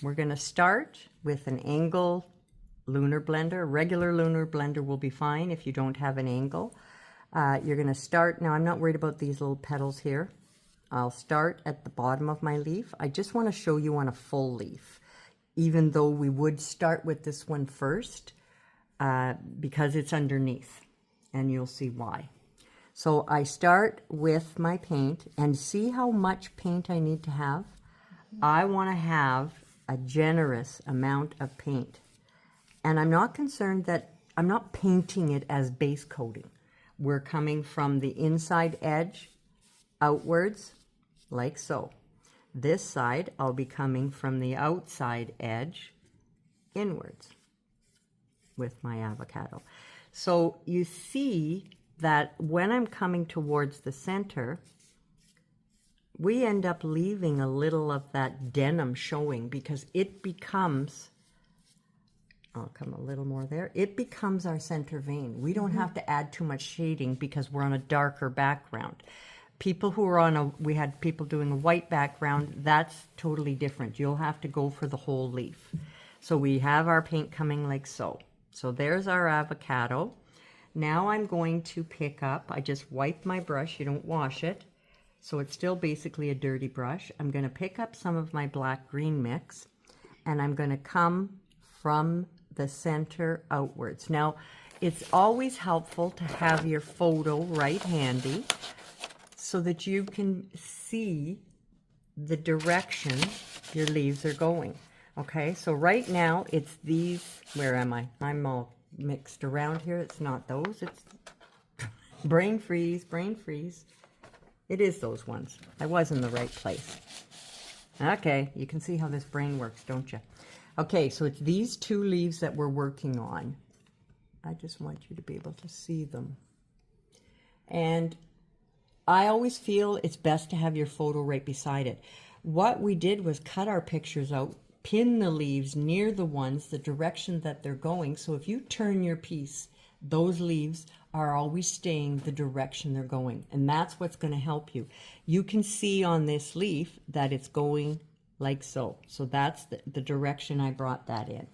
We're going to start with an angle lunar blender. A regular lunar blender will be fine if you don't have an angle. You're going to start, now I'm not worried about these little petals here. I'll start at the bottom of my leaf. I just want to show you on a full leaf, even though we would start with this one first because it's underneath, and you'll see why. So I start with my paint, and see how much paint I need to have? I want to have a generous amount of paint. And I'm not concerned that I'm not painting it as base coating. We're coming from the inside edge outwards, like so. This side, I'll be coming from the outside edge inwards with my avocado. So you see that when I'm coming towards the center, we end up leaving a little of that denim showing because it becomes, I'll come a little more there, it becomes our center vein. We don't have to add too much shading because we're on a darker background. People who are on a, we had people doing a white background, that's totally different. You'll have to go for the whole leaf. So we have our paint coming like so. So there's our avocado. Now I'm going to pick up, I just wipe my brush, you don't wash it, so it's still basically a dirty brush. I'm going to pick up some of my black-green mix, and I'm going to come from the center outwards. Now, it's always helpful to have your photo right handy so that you can see the direction your leaves are going. Okay, so right now it's these, where am I? I'm all mixed around here. It's not those, it's brain freeze, brain freeze. It is those ones. I was in the right place. Okay, you can see how this brain works, don't you? Okay, so it's these two leaves that we're working on. I just want you to be able to see them. And I always feel it's best to have your photo right beside it. What we did was cut our pictures out, pin the leaves near the ones, the direction that they're going. So if you turn your piece, those leaves are always staying the direction they're going. And that's what's going to help you. You can see on this leaf that it's going like so. So that's the direction I brought that in.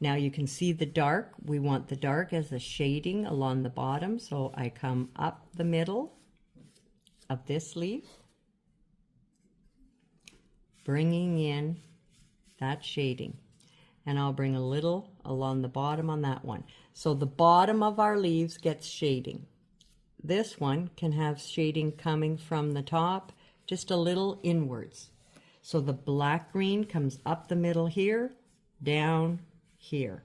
Now you can see the dark. We want the dark as a shading along the bottom. So I come up the middle of this leaf, bringing in that shading, and I'll bring a little along the bottom on that one. So the bottom of our leaves gets shading. This one can have shading coming from the top, just a little inwards. So the black green comes up the middle here, down here.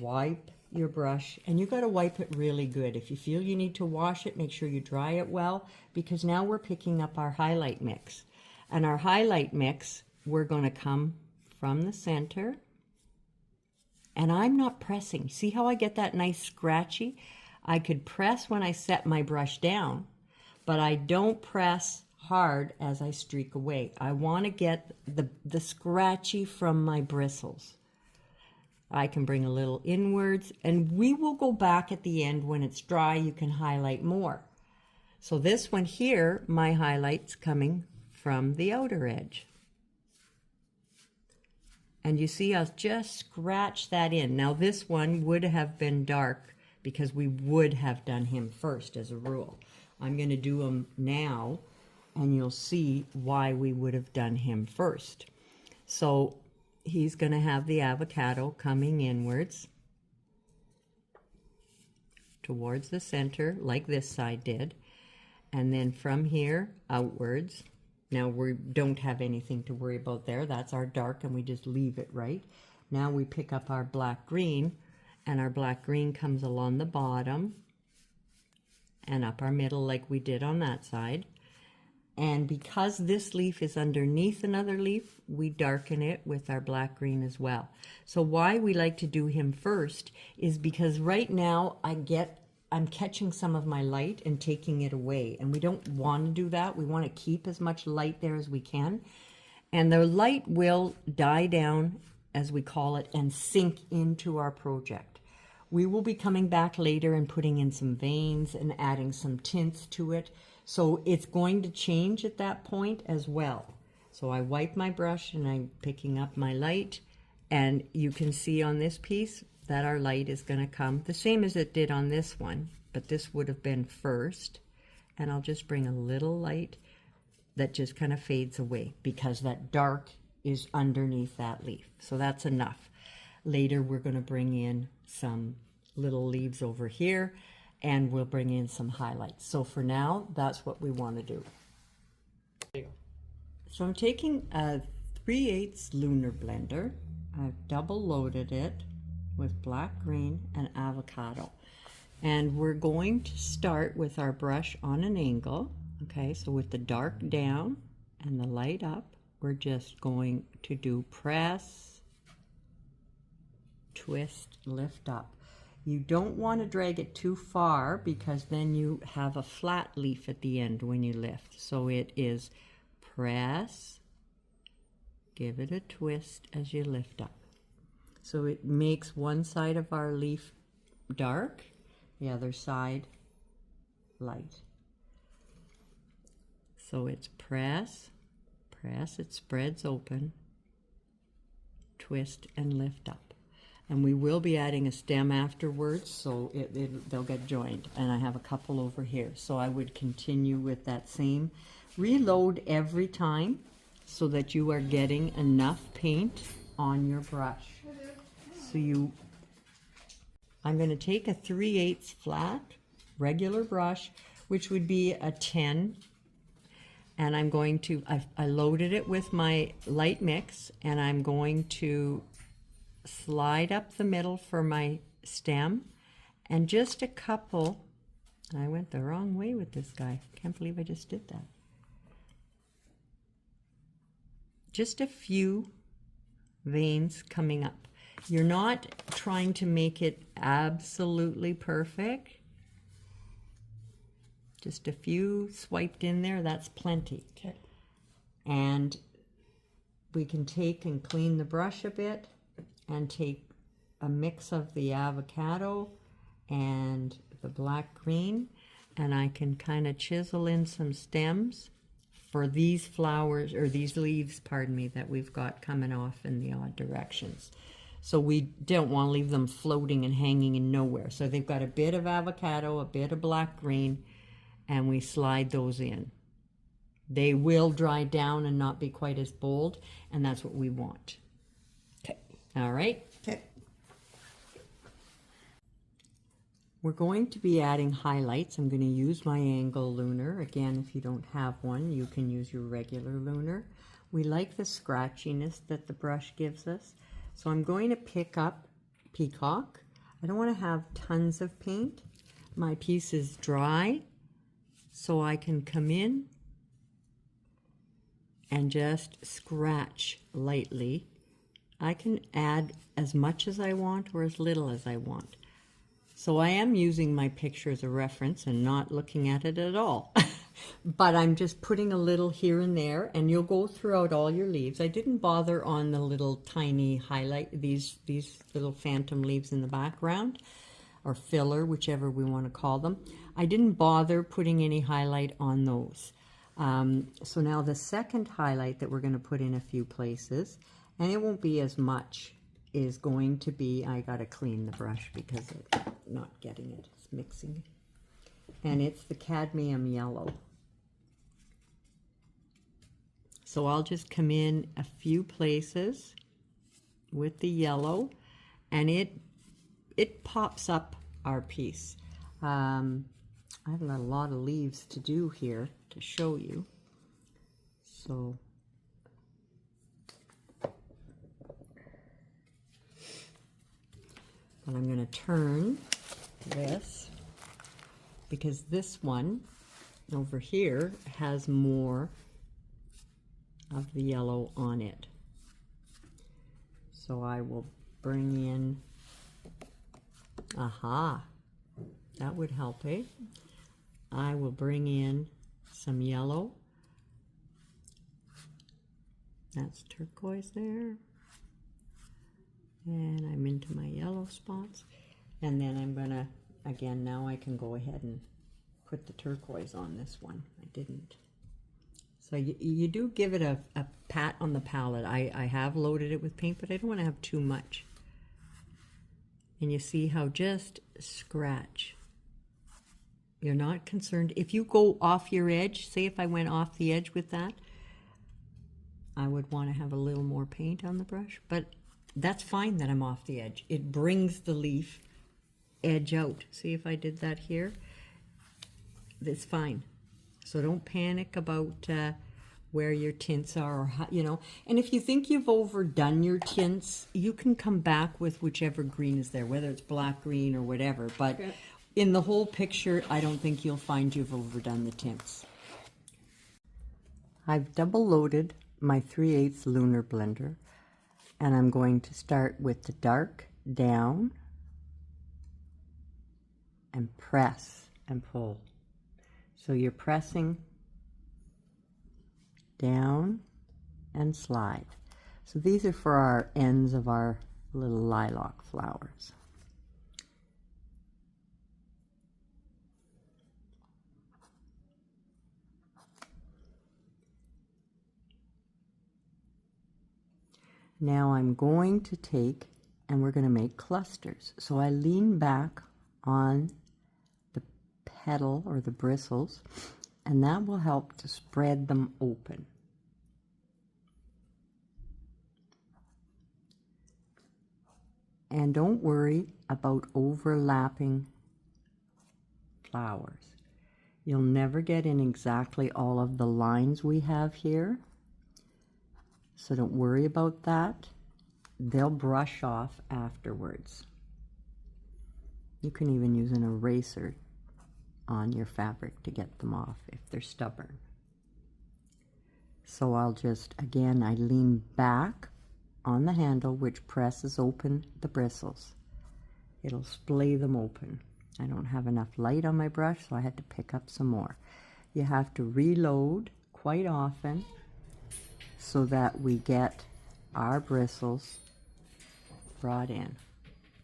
Wipe your brush, and you got to wipe it really good. If you feel you need to wash it, make sure you dry it well, because now we're picking up our highlight mix. And our highlight mix, we're going to come from the center, and I'm not pressing. See how I get that nice scratchy? I could press when I set my brush down, but I don't press hard as I streak away. I want to get the scratchy from my bristles. I can bring a little inwards, and we will go back at the end when it's dry. You can highlight more. So this one here, my highlight's coming from the outer edge. And you see, I'll just scratch that in. Now this one would have been dark because we would have done him first as a rule. I'm going to do him now, and you'll see why we would have done him first. So he's going to have the avocado coming inwards towards the center like this side did, and then from here outwards. Now we don't have anything to worry about there. That's our dark, and we just leave it right. Now we pick up our black green, and our black green comes along the bottom and up our middle like we did on that side. And because this leaf is underneath another leaf, we darken it with our black green as well. So why we like to do him first is because right now I'm catching some of my light and taking it away, and we don't want to do that. We want to keep as much light there as we can, and the light will die down, as we call it, and sink into our project. We will be coming back later and putting in some veins and adding some tints to it, so it's going to change at that point as well. So I wipe my brush and I'm picking up my light, and you can see on this piece that our light is going to come the same as it did on this one, but this would have been first. And I'll just bring a little light that just kind of fades away because that dark is underneath that leaf. So that's enough. Later we're going to bring in some little leaves over here, and we'll bring in some highlights. So for now, that's what we want to do. So I'm taking a 3/8 lunar blender. I've double loaded it with black, green, and avocado. And we're going to start with our brush on an angle. Okay, so with the dark down and the light up, we're just going to do press, twist, lift up. You don't want to drag it too far because then you have a flat leaf at the end when you lift. So it is press, give it a twist as you lift up. So it makes one side of our leaf dark, the other side light. So it's press, press, it spreads open, twist and lift up. And we will be adding a stem afterwards, so they'll get joined. And I have a couple over here. So I would continue with that same. Reload every time so that you are getting enough paint on your brush. So I'm going to take a 3/8 flat regular brush, which would be a 10, and I'm going to, I loaded it with my light mix, and I'm going to slide up the middle for my stem, and just a couple, I went the wrong way with this guy, can't believe I just did that. Just a few veins coming up. You're not trying to make it absolutely perfect. Just a few swiped in there, that's plenty. Okay. And we can take and clean the brush a bit and take a mix of the avocado and the black green, and I can kind of chisel in some stems for these flowers, or these leaves, pardon me, that we've got coming off in the odd directions. So we don't want to leave them floating and hanging in nowhere. So they've got a bit of avocado, a bit of black green, and we slide those in. They will dry down and not be quite as bold, and that's what we want. Okay. All right. Okay. We're going to be adding highlights. I'm going to use my angle lunar. Again, if you don't have one, you can use your regular lunar. We like the scratchiness that the brush gives us. So I'm going to pick up Peacock. I don't want to have tons of paint. My piece is dry, so I can come in and just scratch lightly. I can add as much as I want or as little as I want. So I am using my picture as a reference and not looking at it at all. But I'm just putting a little here and there, and you'll go throughout all your leaves. I didn't bother on the little tiny highlight, these little phantom leaves in the background, or filler, whichever we want to call them. I didn't bother putting any highlight on those. So now the second highlight that we're going to put in a few places, and it won't be as much, is going to be, I got to clean the brush because I'm not getting it, it's mixing. And it's the cadmium yellow. So I'll just come in a few places with the yellow, and it pops up our piece. I've got a lot of leaves to do here to show you. So but I'm going to turn this, because this one over here has more of the yellow on it. So I will bring in, aha, that would help, eh? I will bring in some yellow. That's turquoise there. And I'm into my yellow spots. And then I'm gonna, again, now I can go ahead and put the turquoise on this one. I didn't. So you do give it a pat on the palette. I have loaded it with paint, but I don't want to have too much. And you see how just scratch. You're not concerned. If you go off your edge, say if I went off the edge with that, I would want to have a little more paint on the brush, but that's fine that I'm off the edge. It brings the leaf edge out. See if I did that here? It's fine. So don't panic about where your tints are, or how, you know. And if you think you've overdone your tints, you can come back with whichever green is there, whether it's black, green, or whatever. But in the whole picture, I don't think you'll find you've overdone the tints. I've double loaded my 3/8 lunar blender, and I'm going to start with the dark down and press and pull. So you're pressing down and slide. So these are for our ends of our little lilac flowers. Now I'm going to take, and we're going to make clusters. So I lean back on the petal or the bristles, and that will help to spread them open. And don't worry about overlapping flowers. You'll never get in exactly all of the lines we have here, so don't worry about that. They'll brush off afterwards. You can even use an eraser on your fabric to get them off if they're stubborn. So I'll just, again, I lean back on the handle, which presses open the bristles. It'll splay them open. I don't have enough light on my brush, so I had to pick up some more. You have to reload quite often so that we get our bristles brought in.